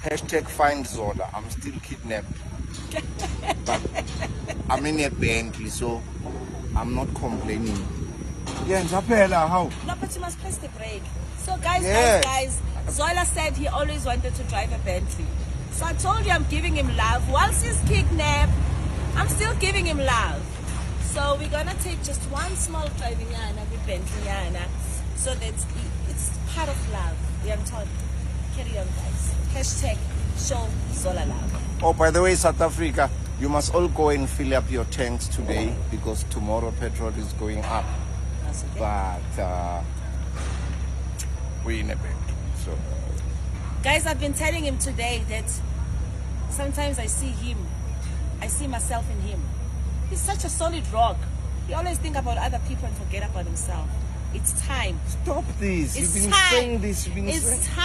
Hashtag find Zola. I'm still kidnapped. But I'm in a Bentley, so I'm not complaining. Yeah, Zapela, how? No, but you must press the brake. So guys, Yes. guys, Zola said he always wanted to drive a Bentley. So I told you I'm giving him love. Whilst he's kidnapped, I'm still giving him love. So we're gonna take just one small driving with Bentley, so that it's part of love. Yeah, I'm told. Carry on, guys. Hashtag show Zola love. Oh, by the way, South Africa, you must all go and fill up your tanks today because tomorrow petrol is going up. That's okay. But we're in a bed. So Guys, I've been telling him today that sometimes I see him, I see myself in him. He's such a solid rock. He always think about other people and forget about himself. It's time. stop this. It's You've been time. saying this. You've been It's saying. time.